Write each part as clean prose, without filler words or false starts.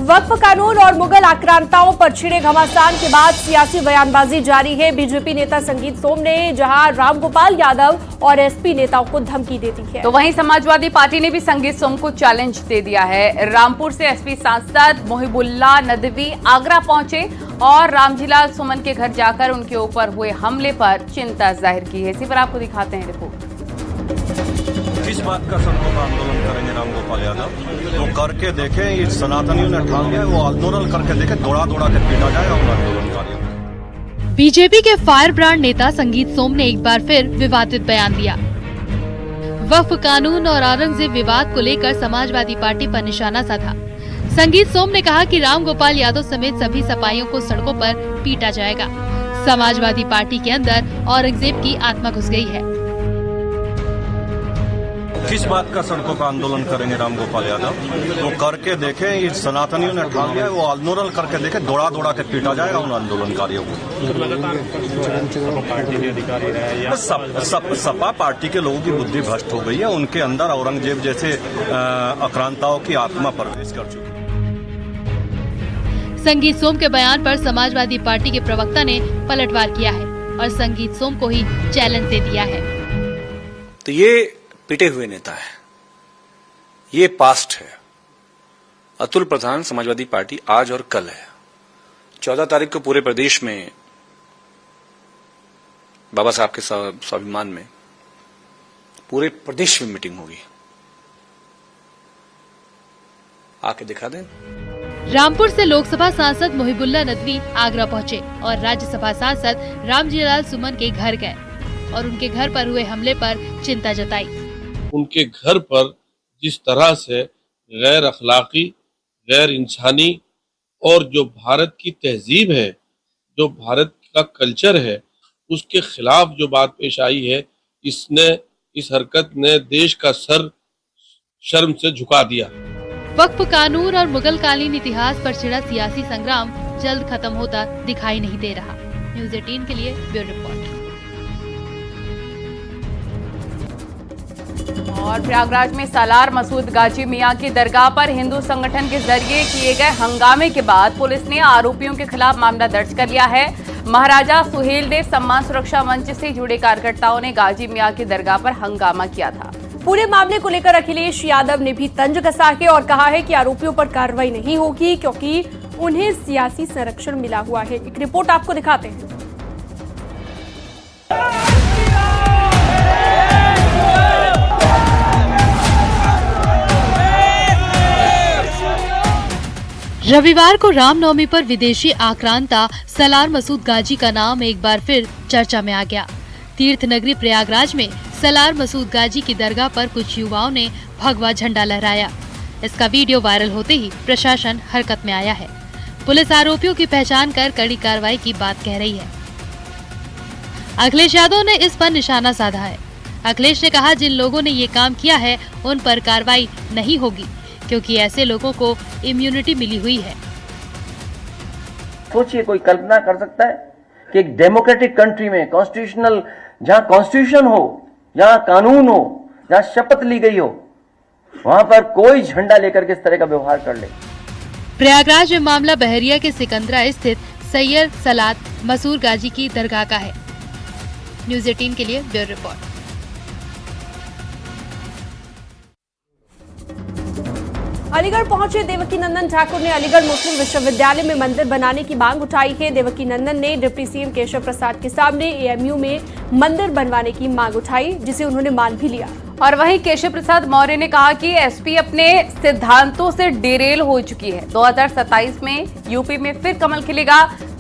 वक्फ कानून और मुगल आक्रांताओं पर छिड़े घमासान के बाद सियासी बयानबाजी जारी है। बीजेपी नेता संगीत सोम ने जहां रामगोपाल यादव और एसपी नेताओं को धमकी दे दी है, तो वहीं समाजवादी पार्टी ने भी संगीत सोम को चैलेंज दे दिया है। रामपुर से एसपी सांसद मोहिबुल्लाह नदवी आगरा पहुंचे और रामजीलाल सुमन के घर जाकर उनके ऊपर हुए हमले पर चिंता जाहिर की है। इसी पर आपको दिखाते हैं रिपोर्ट। किस बात का सड़कों पर आंदोलन करेंगे रामगोपाल यादव? तो करके देखें, ये सनातनियों ने ठान लिया, वो आंदोलन करके देखें, दौड़ा दौड़ा के पीटा जाएगा उन आंदोलनकारियों। बीजेपी के फायर ब्रांड नेता संगीत सोम ने एक बार फिर विवादित बयान दिया। वक्फ कानून और औरंगजेब विवाद को लेकर समाजवादी पार्टी पर निशाना साधा। संगीत सोम ने कहा कि रामगोपाल यादव समेत सभी सपाइयों को सड़कों पर पीटा जाएगा। समाजवादी पार्टी के अंदर औरंगजेब की आत्मा घुस गई है। किस बात का सड़कों पर आंदोलन करेंगे रामगोपाल यादव? तो करके देखें, ये सनातनियों ने ठान लिया, वो आंदोलन करके देखें, दौड़ा दौड़ा के पीटा जाएगा उन आंदोलनकारियों को। सपा पार्टी के लोगों की बुद्धि भ्रष्ट हो गई है, उनके अंदर औरंगजेब जैसे आक्रांताओं की आत्मा प्रवेश कर चुकी है। संगीत सोम के बयान पर समाजवादी पार्टी के प्रवक्ता ने पलटवार किया है और संगीत सोम को ही चैलेंज दे दिया है। तो ये पिटे हुए नेता है, ये पास्ट है। अतुल प्रधान समाजवादी पार्टी आज और कल है। 14 तारीख को पूरे प्रदेश में बाबा साहब के स्वाभिमान में पूरे प्रदेश में मीटिंग होगी, आके दिखा दें। रामपुर से लोकसभा सांसद मोहिबुल्लाह नदवी आगरा पहुंचे और राज्यसभा सांसद रामजीलाल सुमन के घर गए और उनके घर पर हुए हमले पर चिंता जताई। उनके घर पर जिस तरह से गैर अखलाकी, गैर इंसानी और जो भारत की तहजीब है, जो भारत का कल्चर है, उसके खिलाफ जो बात पेश आई है, इस हरकत ने देश का सर शर्म से झुका दिया। वक्फ कानून और मुगल कालीन इतिहास पर छिड़ा सियासी संग्राम जल्द खत्म होता दिखाई नहीं दे रहा। न्यूज़ 18 के लिए ब्यूरो रिपोर्ट। और प्रयागराज में सालार मसूद गाजी मियां की दरगाह पर हिंदू संगठन के जरिए किए गए हंगामे के बाद पुलिस ने आरोपियों के खिलाफ मामला दर्ज कर लिया है। महाराजा सुहेलदेव सम्मान सुरक्षा मंच से जुड़े कार्यकर्ताओं ने गाजी मियां की दरगाह पर हंगामा किया था। पूरे मामले को लेकर अखिलेश यादव ने भी तंज कसा है और कहा है कि आरोपियों पर कार्रवाई नहीं होगी क्योंकि उन्हें सियासी संरक्षण मिला हुआ है। एक रिपोर्ट आपको दिखाते हैं। रविवार को रामनवमी पर विदेशी आक्रांता सलार मसूद गाजी का नाम एक बार फिर चर्चा में आ गया। तीर्थ नगरी प्रयागराज में सलार मसूद गाजी की दरगाह पर कुछ युवाओं ने भगवा झंडा लहराया। इसका वीडियो वायरल होते ही प्रशासन हरकत में आया है। पुलिस आरोपियों की पहचान कर कड़ी कार्रवाई की बात कह रही है। अखिलेश यादव ने इस पर निशाना साधा है। अखिलेश ने कहा, जिन लोगों ने ये काम किया है उन पर कार्रवाई नहीं होगी क्योंकि ऐसे लोगों को इम्यूनिटी मिली हुई है। सोचिए, कोई कल्पना कर सकता है कि एक डेमोक्रेटिक कंट्री में कॉन्स्टिट्यूशनल, जहां कॉन्स्टिट्यूशन हो, जहां कानून हो, जहां शपथ ली गई हो, वहां पर कोई झंडा लेकर के इस तरह का व्यवहार कर ले। प्रयागराज में मामला बहरिया के सिकंदरा स्थित सैयद सलात मसूद गाजी की दरगाह का है। न्यूज़ 18 के लिए ब्यूरो रिपोर्ट। अलीगढ़ पहुंचे देवकीनंदन ठाकुर ने अलीगढ़ मुस्लिम विश्वविद्यालय में मंदिर बनाने की मांग उठाई है। देवकीनंदन ने डिप्टी सीएम केशव प्रसाद के सामने एएमयू में मंदिर बनवाने की मांग उठाई, जिसे उन्होंने मान भी लिया। और वहीं केशव प्रसाद मौर्य ने कहा कि एसपी अपने सिद्धांतों से डेरेल हो चुकी है। 2027 में यूपी में फिर कमल खिलेगा,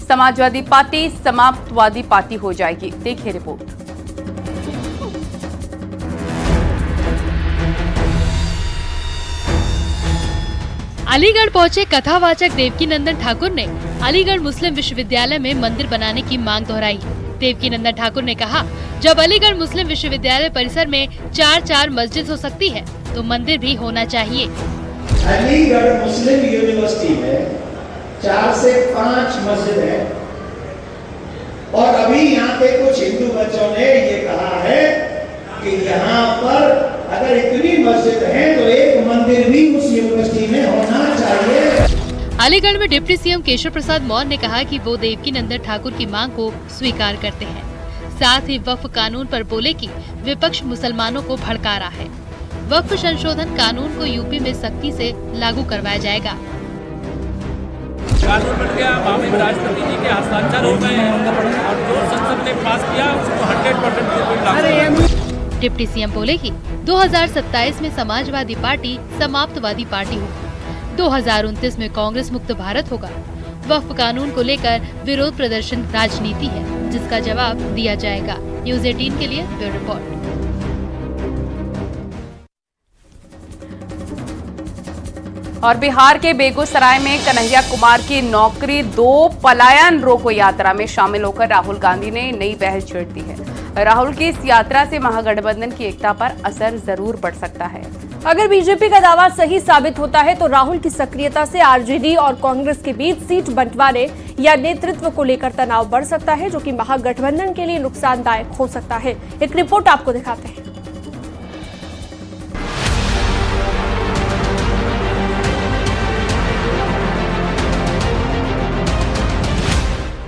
समाजवादी पार्टी समाप्तवादी पार्टी हो जाएगी। देखिए रिपोर्ट। अलीगढ़ पहुंचे कथावाचक देवकीनंदन ठाकुर ने अलीगढ़ मुस्लिम विश्वविद्यालय में मंदिर बनाने की मांग दोहराई। देवकीनंदन ठाकुर ने कहा, जब अलीगढ़ मुस्लिम विश्वविद्यालय परिसर में 4 मस्जिद हो सकती है तो मंदिर भी होना चाहिए। अलीगढ़ मुस्लिम यूनिवर्सिटी में 4 से 5 मस्जिद है और अभी यहाँ के कुछ हिंदू बच्चों ने ये कहा है कि यहाँ पर अगर इतनी मस्जिद है तो एक मंदिर भी उस यूनिवर्सिटी में होना चाहिए। अलीगढ़ में डिप्टी सीएम केशव प्रसाद मौर्य ने कहा कि वो देवकीनंदन ठाकुर की मांग को स्वीकार करते हैं। साथ ही वक्फ कानून पर बोले कि विपक्ष मुसलमानों को भड़का रहा है। वक्फ संशोधन कानून को यूपी में सख्ती से लागू करवाया जाएगा। कानून बन गया, माननीय राष्ट्रपति जी के हस्ताक्षर हो गए हैं और जो संसद ने पास किया उसको 100% लागू। डिप्टी सीएम बोले कि 2027 में समाजवादी पार्टी समाप्तवादी पार्टी होगी। 2029 में कांग्रेस मुक्त भारत होगा। वक्फ कानून को लेकर विरोध प्रदर्शन राजनीति है, जिसका जवाब दिया जाएगा। न्यूज़ 18 के लिए ब्यूरो रिपोर्ट। और बिहार के बेगूसराय में कन्हैया कुमार की नौकरी 2 पलायन रोको यात्रा में शामिल होकर राहुल गांधी ने नई पहल छेड़ दी है। राहुल की इस यात्रा से महागठबंधन की एकता पर असर जरूर पड़ सकता है। अगर बीजेपी का दावा सही साबित होता है तो राहुल की सक्रियता से आरजेडी और कांग्रेस के बीच सीट बंटवारे या नेतृत्व को लेकर तनाव बढ़ सकता है, जो कि महागठबंधन के लिए नुकसानदायक हो सकता है। एक रिपोर्ट आपको दिखाते हैं।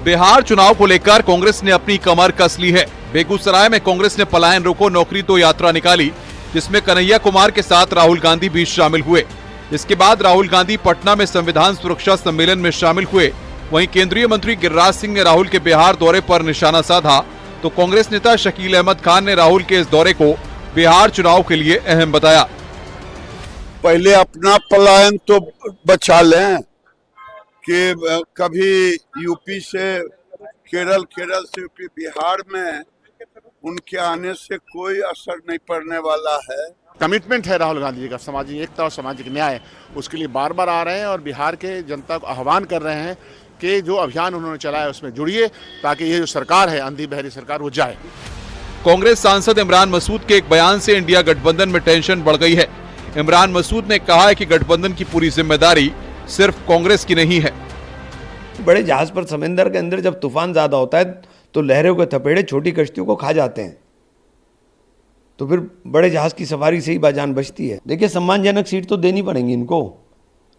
बिहार चुनाव को लेकर कांग्रेस ने अपनी कमर कस ली है। बेगूसराय में कांग्रेस ने पलायन रोको नौकरी तो यात्रा निकाली, जिसमें कन्हैया कुमार के साथ राहुल गांधी भी शामिल हुए। इसके बाद राहुल गांधी पटना में संविधान सुरक्षा सम्मेलन में शामिल हुए। वहीं केंद्रीय मंत्री गिरिराज सिंह ने राहुल के बिहार दौरे पर निशाना साधा, तो कांग्रेस नेता शकील अहमद खान ने राहुल के इस दौरे को बिहार चुनाव के लिए अहम बताया। पहले अपना पलायन तो बचा लें कि कभी यूपी से केरल से यूपी बिहार में उनके आने से कोई असर नहीं पड़ने वाला है। कमिटमेंट है राहुल गांधी जी का सामाजिक एकता और सामाजिक न्याय, उसके लिए बार बार आ रहे हैं और बिहार के जनता को आह्वान कर रहे हैं कि जो अभियान उन्होंने चलाया उसमें जुड़िए, ताकि ये जो सरकार है अंधी बहरी सरकार वो जाए। कांग्रेस सांसद इमरान मसूद के एक बयान से इंडिया गठबंधन में टेंशन बढ़ गई है। इमरान मसूद ने कहा है कि गठबंधन की पूरी जिम्मेदारी सिर्फ कांग्रेस की नहीं है। बड़े जहाज पर समंदर के अंदर जब तूफान ज्यादा होता है तो लहरों के थपेड़े छोटी कश्तियों को खा जाते हैं, तो फिर बड़े जहाज की सवारी से ही जान बचती है। देखिए, सम्मानजनक सीट तो देनी पड़ेगी इनको।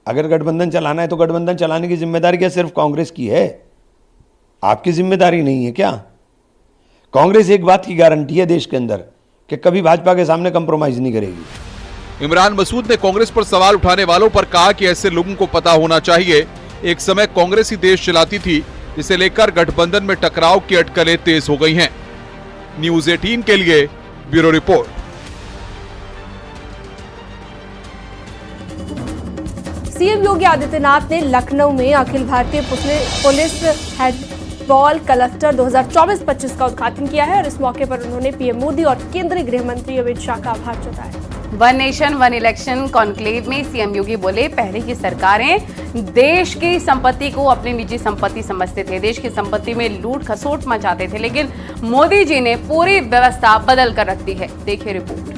अगर गठबंधन चलाना है तो गठबंधन चलाने की जिम्मेदारी क्या सिर्फ कांग्रेस की है? आपकी जिम्मेदारी नहीं है क्या? कांग्रेस एक बात की गारंटी है देश के अंदर कि कभी भाजपा के सामने कंप्रोमाइज नहीं करेगी। इमरान मसूद ने कांग्रेस पर सवाल उठाने वालों पर कहा कि ऐसे लोगों को पता होना चाहिए, एक समय कांग्रेस ही देश चलाती थी, इसे लेकर गठबंधन में टकराव की अटकलें तेज हो गई हैं। न्यूज़ 18 के लिए bureau report. CM Yogi Adityanath ने लखनऊ में Akhil Bharatiya police handball cluster 2024-25 का उद्घाटन किया है और इस मौके पर उन्होंने पीएम मोदी और केंद्रीय गृह मंत्री अमित शाह का आभार जताया। One nation one election conclave में सीएम योगी बोले, पहले की सरकारें देश की संपत्ति को अपनी निजी संपत्ति समझते थे, देश की संपत्ति में लूट खसोट मचाते थे, लेकिन मोदी जी ने पूरी व्यवस्था बदल कर रख दी है। देखिए रिपोर्ट।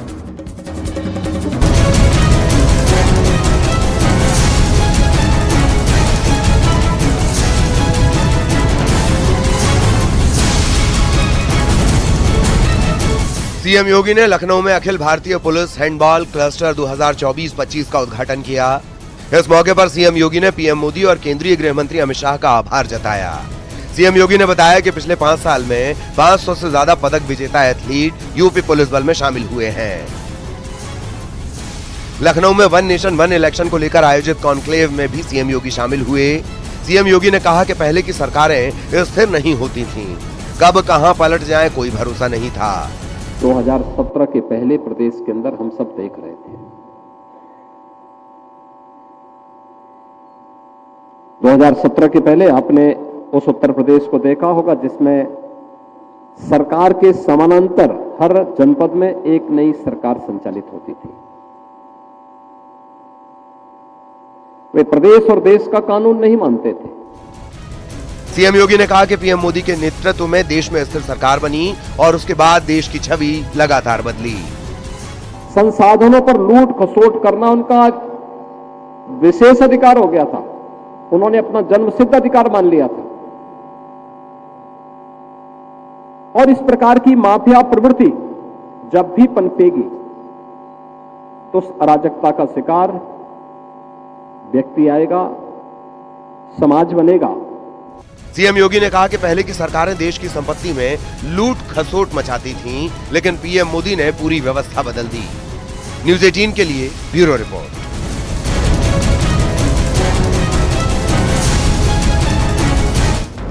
सीएम योगी ने लखनऊ में Akhil Bharatiya police handball cluster 2024-25 का उद्घाटन किया। इस मौके पर सीएम योगी ने पीएम मोदी और केंद्रीय गृह मंत्री अमित शाह का आभार जताया। सीएम योगी ने बताया कि पिछले 5 साल में 500 से ज्यादा पदक विजेता एथलीट यूपी पुलिस बल में शामिल हुए हैं। लखनऊ में वन नेशन वन इलेक्शन को लेकर आयोजित कॉन्क्लेव में भी सीएम योगी शामिल हुए। सीएम योगी ने कहा कि पहले की सरकारें स्थिर नहीं होती थीं, कब कहां पलट जाए कोई भरोसा नहीं था। 2017 के पहले प्रदेश के अंदर हम सब देख रहे थे, 2017 के पहले आपने उस उत्तर प्रदेश को देखा होगा जिसमें सरकार के समानांतर हर जनपद में एक नई सरकार संचालित होती थी। वे प्रदेश और देश का कानून नहीं मानते थे। सीएम योगी ने कहा कि पीएम मोदी के नेतृत्व में देश में स्थिर सरकार बनी और उसके बाद देश की छवि लगातार बदली। संसाधनों पर लूट खसोट करना उनका विशेष अधिकार हो गया था, उन्होंने अपना जन्मसिद्ध अधिकार मान लिया था। और इस प्रकार की माफिया प्रवृत्ति जब भी पनपेगी तो उस अराजकता का शिकार व्यक्ति आएगा, समाज बनेगा। सीएम योगी ने कहा कि पहले की सरकारें देश की संपत्ति में लूट खसोट मचाती थीं, लेकिन पीएम मोदी ने पूरी व्यवस्था बदल दी। न्यूज़ 18 के लिए ब्यूरो रिपोर्ट।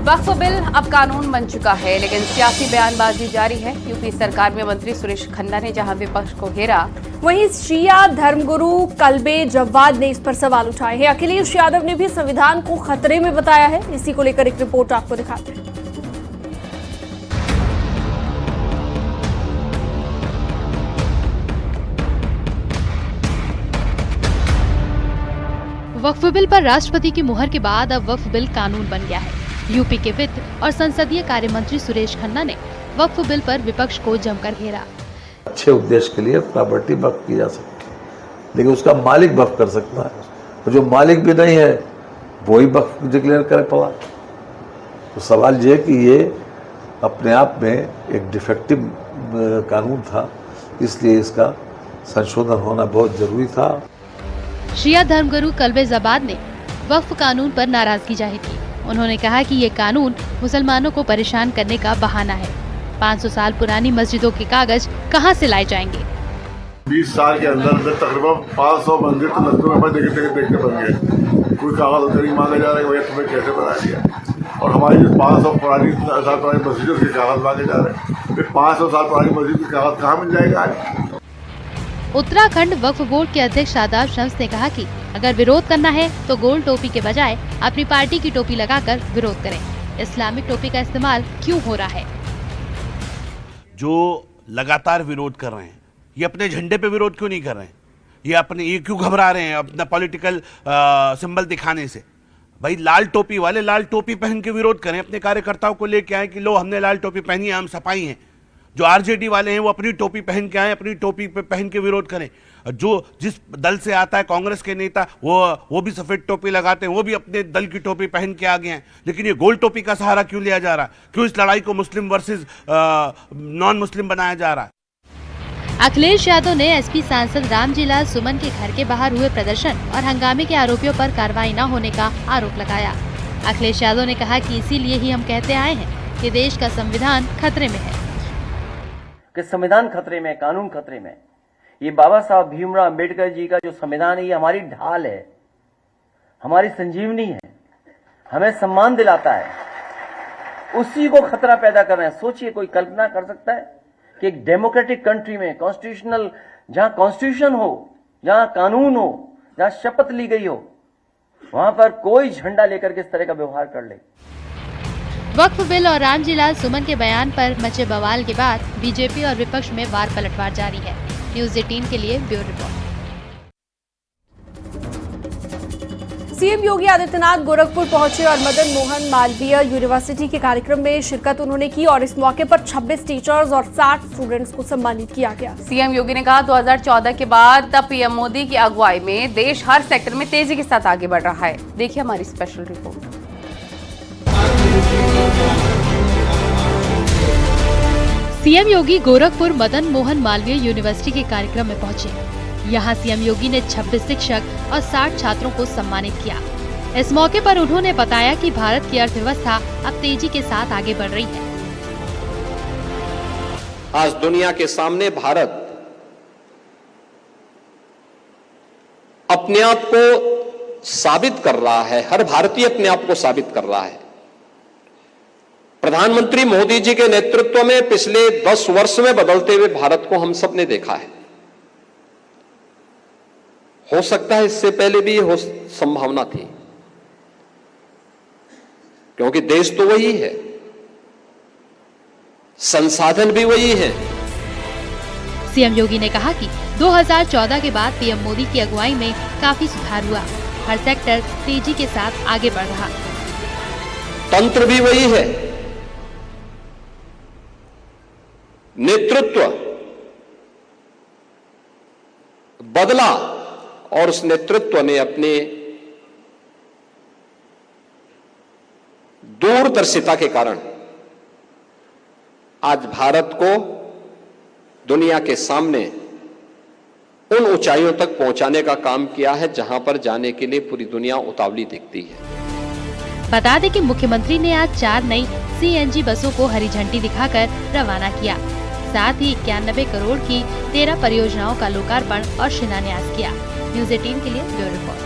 वक्फ बिल अब कानून बन चुका है, लेकिन सियासी बयानबाजी जारी है। यूपी सरकार में मंत्री सुरेश खन्ना ने जहां विपक्ष को घेरा, वहीं शिया धर्मगुरु कल्बे जव्वाद ने इस पर सवाल उठाए हैं। अखिलेश यादव ने भी संविधान को खतरे में बताया है। इसी को लेकर एक रिपोर्ट आपको दिखाते हैं। वक्फ बिल पर राष्ट्रपति की मुहर के बाद अब वक्फ बिल कानून बन गया है। यूपी के वित्त और संसदीय कार्य मंत्री सुरेश खन्ना ने वक्फ बिल पर विपक्ष को जमकर घेरा। अच्छे उद्देश्य के लिए प्रॉपर्टी वक्फ की जा सकती है, लेकिन उसका मालिक वक्फ कर सकता है, और जो मालिक भी नहीं है वही वक्फ डिक्लेयर करे पड़ा। तो सवाल ये है कि ये अपने आप में एक डिफेक्टिव कानून था, इसलिए इसका संशोधन होना बहुत जरूरी था। शिया धर्मगुरु कल्बे जव्वाद ने वक्फ कानून पर नाराजगी जाहिर की। उन्होंने कहा कि ये कानून मुसलमानों को परेशान करने का बहाना है। 500 साल पुरानी मस्जिदों के कागज कहां से लाए जाएंगे? 20 साल के अंदर तकरीबन 500 मंदिर तो लखनऊ में देखते बन गए। कोई कागज नहीं मांगा जा रहा है, भैया तुम्हें कैसे बना दिया। और हमारी 500 साल पुरानी मस्जिदों के कागज मांगे जा रहे हैं। फिर 500 साल पुरानी मस्जिद के कागज कहाँ मिल जाएगा आज? उत्तराखंड वक्फ बोर्ड के अध्यक्ष शादाब शम्स ने कहा कि अगर विरोध करना है तो गोल टोपी के बजाय अपनी पार्टी की टोपी लगाकर विरोध करें। इस्लामिक टोपी का इस्तेमाल क्यों हो रहा है? जो लगातार विरोध कर रहे हैं, ये अपने झंडे पे विरोध क्यों नहीं कर रहे हैं? ये क्यों घबरा रहे हैं अपना पॉलिटिकल सिंबल दिखाने से? भाई लाल टोपी वाले लाल टोपी पहन के विरोध करें, अपने कार्यकर्ताओं को लेके आए कि लो हमने लाल टोपी पहनी है, हम सफाई हैं। जो आरजेडी वाले हैं वो अपनी टोपी पहन के आए, अपनी टोपी पे पहन के विरोध करें। जो जिस दल से आता है कांग्रेस के नेता वो भी सफेद टोपी लगाते हैं, वो भी अपने दल की टोपी पहन के आ गए हैं। लेकिन ये गोल टोपी का सहारा क्यों लिया जा रहा है? क्यों इस लड़ाई को मुस्लिम वर्सेस नॉन मुस्लिम बनाया जा रहा है? अखिलेश यादव ने एसपी सांसद रामजीलाल सुमन के घर के बाहर हुए प्रदर्शन और हंगामे के आरोपियों पर कार्रवाई न होने का आरोप लगाया। अखिलेश यादव ने कहा कि इसीलिए ही हम कहते आए हैं कि देश का संविधान खतरे में है। कि संविधान खतरे में, कानून खतरे में। ये बाबा साहब भीमराव अम्बेडकर जी का जो संविधान है, ये हमारी ढाल है, हमारी संजीवनी है, हमें सम्मान दिलाता है। उसी को खतरा पैदा कर रहे हैं। सोचिए, कोई कल्पना कर सकता है कि एक डेमोक्रेटिक कंट्री में कॉन्स्टिट्यूशनल, जहां कॉन्स्टिट्यूशन हो, जहां कानून हो, जहां शपथ ली गई हो, वहां पर कोई झंडा लेकर के इस तरह का व्यवहार कर ले। वक्फ बिल और रामजीलाल सुमन के बयान पर मचे बवाल के बाद बीजेपी और विपक्ष में वार पलटवार जारी है। न्यूज़ 18 के लिए bureau report. CM Yogi Adityanath Gorakhpur पहुंचे और मदन मोहन मालवीय यूनिवर्सिटी के कार्यक्रम में शिरकत उन्होंने की और इस मौके पर 26 टीचर्स और 60 स्टूडेंट्स को सम्मानित किया गया। सीएम योगी ने कहा 2014 के बाद पीएम मोदी की अगुवाई में देश हर सेक्टर में तेजी के साथ आगे बढ़ रहा है। देखिए हमारी स्पेशल रिपोर्ट। सीएम योगी गोरखपुर मदन मोहन मालवीय यूनिवर्सिटी के कार्यक्रम में पहुंचे। यहां सीएम योगी ने 26 शिक्षक और 60 छात्रों को सम्मानित किया। इस मौके पर उन्होंने बताया कि भारत की अर्थव्यवस्था अब तेजी के साथ आगे बढ़ रही है। आज दुनिया के सामने भारत अपने आप को साबित कर रहा है, हर भारतीय अपने आप को साबित कर रहा है। प्रधानमंत्री मोदी जी के नेतृत्व में पिछले 10 वर्ष में बदलते हुए भारत को हम सब ने देखा है। हो सकता है इससे पहले भी हो संभावना थी, क्योंकि देश तो वही है, संसाधन भी वही है। सीएम योगी ने कहा कि 2014 के बाद पीएम मोदी की अगुवाई में काफी सुधार हुआ। हर सेक्टर तेजी के साथ आगे बढ़ रहा। तंत्र भी वही है, नेतृत्व बदला और उस नेतृत्व ने अपने दूरदर्शिता के कारण आज भारत को दुनिया के सामने उन ऊंचाइयों तक पहुंचाने का काम किया है जहां पर जाने के लिए पूरी दुनिया उतावली दिखती है। बता दें कि मुख्यमंत्री ने आज 4 नई CNG बसों को हरी झंडी दिखाकर रवाना किया। साथ ही 91 करोड़ की 13 परियोजनाओं का लोकार्पण और शिलान्यास किया। न्यूज़ 18 के लिए ब्यूरो रिपोर्ट।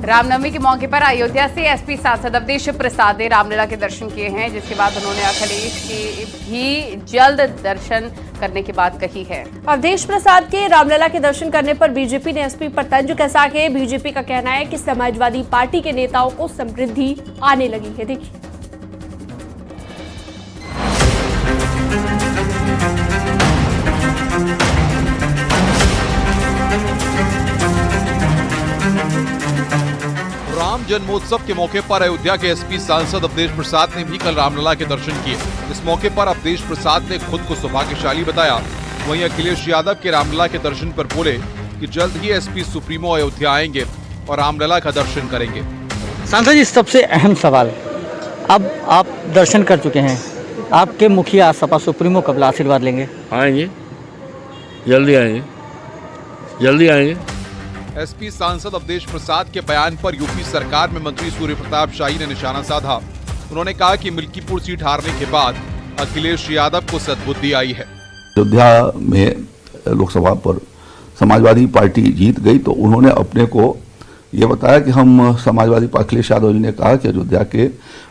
रामनवमी के मौके पर अयोध्या से एसपी सांसद अवधेश प्रसाद ने रामलला के दर्शन किए हैं, जिसके बाद उन्होंने अखिलेश की भी जल्द दर्शन करने की बात कही है। अवधेश प्रसाद के रामलला के दर्शन करने पर बीजेपी ने एसपी पर तंज कसा है। बीजेपी का कहना है कि समाजवादी पार्टी के नेताओं को समृद्धि आने लगी है। देखिए, राम जन्मोत्सव के मौके पर अयोध्या के एसपी सांसद अवधेश प्रसाद ने भी कल रामलला के दर्शन किए। इस मौके पर अवधेश प्रसाद ने खुद को सौभाग्यशाली बताया। वहीं अखिलेश यादव के रामलला के दर्शन पर बोले कि जल्द ही एसपी सुप्रीमो अयोध्या आएंगे और रामलला का दर्शन करेंगे। सांसद जी, सबसे अहम सवाल, अब आप दर्शन कर चुके हैं, आपके मुखिया सपा सुप्रीमो कब आशीर्वाद लेंगे? आएंगे, जल्दी आएंगे, जल्दी आएंगे। एसपी सांसद अवधेश प्रसाद के बयान पर यूपी सरकार में मंत्री सूर्य प्रताप शाही ने निशाना साधा। उन्होंने कहा कि मिल्कीपुर सीट हारने के बाद अखिलेश यादव को सद्बुद्धि आई है। अयोध्या में लोकसभा पर समाजवादी पार्टी जीत गई तो उन्होंने अपने को ये बताया कि हम समाजवादी अखिलेश यादव जी ने कहा कि अयोध्या के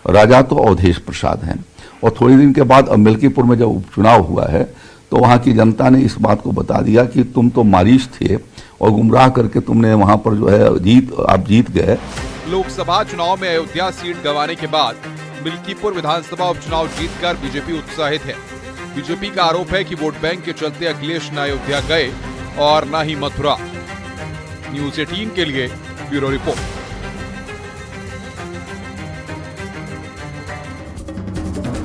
राजा तो अवधेश प्रसाद हैं। और थोड़ी दिन के बाद अब मिल्कीपुर में जब उपचुनाव हुआ है तो वहाँ की जनता ने इस बात को बता दिया कि तुम तो मारीच थे और गुमराह करके तुमने वहां पर जो है आप जीत गए। लोकसभा चुनाव में अयोध्या सीट गंवाने के बाद मिल्कीपुर विधानसभा उपचुनाव जीतकर बीजेपी उत्साहित है। बीजेपी का आरोप है कि वोट बैंक के चलते अखिलेश न अयोध्या गए और न ही मथुरा। न्यूज़ 18 के लिए ब्यूरो रिपोर्ट।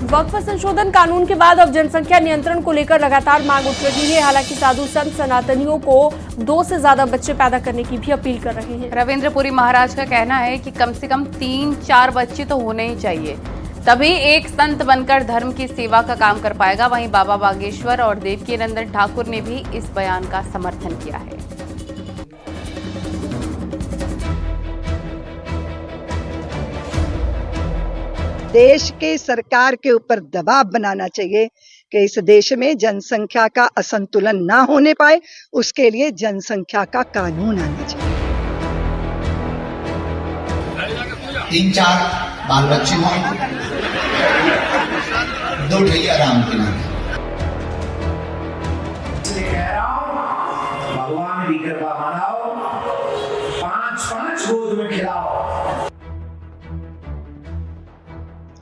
वक्फ संशोधन कानून के बाद अब जनसंख्या नियंत्रण को लेकर लगातार मांग उठ रही है। हालांकि साधु संत सनातनियों को 2 से ज्यादा बच्चे पैदा करने की भी अपील कर रहे हैं। रविंद्रपुरी महाराज का कहना है कि कम से कम 3-4 बच्चे तो होने ही चाहिए, तभी एक संत बनकर धर्म की सेवा का काम कर पाएगा। वहीं बाबा बागेश्वर और देवकीनंदन ठाकुर ने भी इस बयान का समर्थन किया है। देश के सरकार के ऊपर दबाव बनाना चाहिए कि इस देश में जनसंख्या का असंतुलन ना होने पाए, उसके लिए जनसंख्या का कानून आना चाहिए। 3-4 बाल बच्चे हों, 2 ठैया राम के नाम। इसलिए कह रहा हूं, भगवान की कृपा मनाओ, 5-5 गोद में खिलाओ।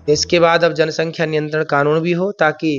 इसके बाद अब जनसंख्या नियंत्रण कानून भी हो, ताकि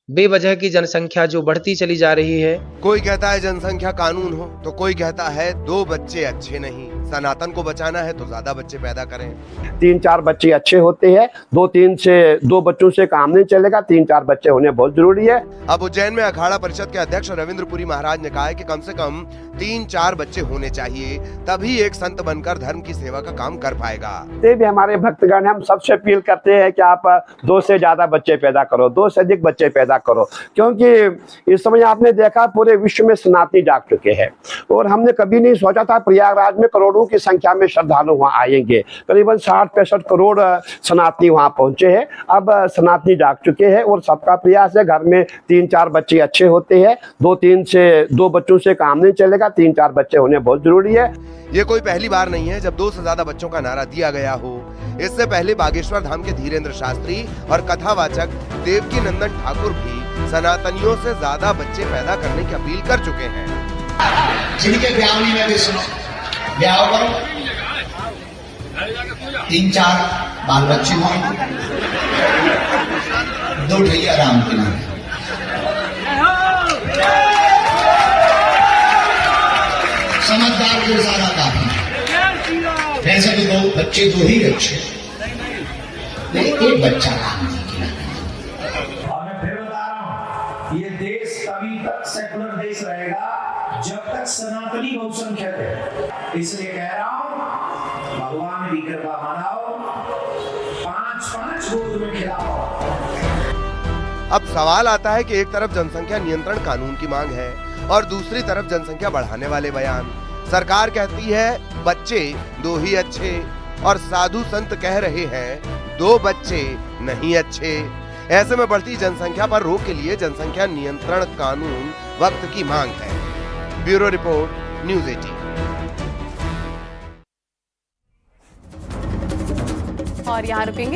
बेवजह की जनसंख्या जो बढ़ती चली जा रही है। कोई कहता है जनसंख्या कानून हो तो कोई कहता है 2 बच्चे अच्छे नहीं। सनातन को बचाना है तो ज्यादा बच्चे पैदा करें। 3-4 बच्चे अच्छे होते हैं, 2 बच्चों से काम नहीं चलेगा, 3-4 बच्चे होने बहुत जरूरी है। अब उज्जैन में अखाड़ा परिषद के अध्यक्ष रविंद्रपुरी महाराज ने कहा है कि कम से कम 3-4 बच्चे होने चाहिए, तभी एक संत बनकर धर्म की सेवा का काम कर पाएगा। भी हमारे भक्तगण, हम सबसे अपील करते हैं कि आप 2 से ज्यादा बच्चे पैदा करो, 2 से अधिक बच्चे पैदा करो, क्योंकि इस समय आपने देखा पूरे विश्व में सनातनी जाग चुके हैं। और हमने कभी नहीं सोचा था प्रयागराज में करोड़ों की संख्या में श्रद्धालु वहां आएंगे। करीबन 60-65 करोड़ सनातनी वहां पहुंचे हैं। अब सनातनी जाग चुके हैं और सबका प्रयास है, घर में 3-4 बच्चे अच्छे होते हैं, 2 बच्चों से काम नहीं चलेगा, 3-4 बच्चे होने बहुत जरूरी है। ये कोई पहली बार नहीं है जब 2 से ज्यादा बच्चों का नारा दिया गया हो। इससे पहले बागेश्वर धाम के धीरेन्द्र शास्त्री और कथावाचक देवकीनंदन ठाकुर भी सनातनियों से ज्यादा बच्चे पैदा करने की अपील कर चुके हैं। जिनके ब्यावनी में भी सुनो, ब्याह करो, 3-4 बाल बच्चे हों, 2 ठैया राम के नाम। समझदार को सारा काफी, वैसे भी 2 बच्चे 2 ही अच्छे, लेकिन 1 बच्चा राम जी के नाम। और मैं फिर बता रहा हूं, ये देश तभी तक सेकुलर देश रहेगा जब तक सनातनी बहुसंख्यक है। इसलिए कह रहा हूं, भगवान की कृपा मनाओ, 5-5 गोद में खिलाओ। अब सवाल आता है कि एक तरफ जनसंख्या नियंत्रण कानून की मांग है और दूसरी तरफ जनसंख्या बढ़ाने वाले बयान। सरकार कहती है बच्चे 2 ही अच्छे और साधु संत कह रहे हैं 2 बच्चे नहीं अच्छे। ऐसे में बढ़ती जनसंख्या पर रोक के लिए जनसंख्या नियंत्रण कानून वक्त की मांग है। Bureau report, news 18। और यहाँ रुकेंगे।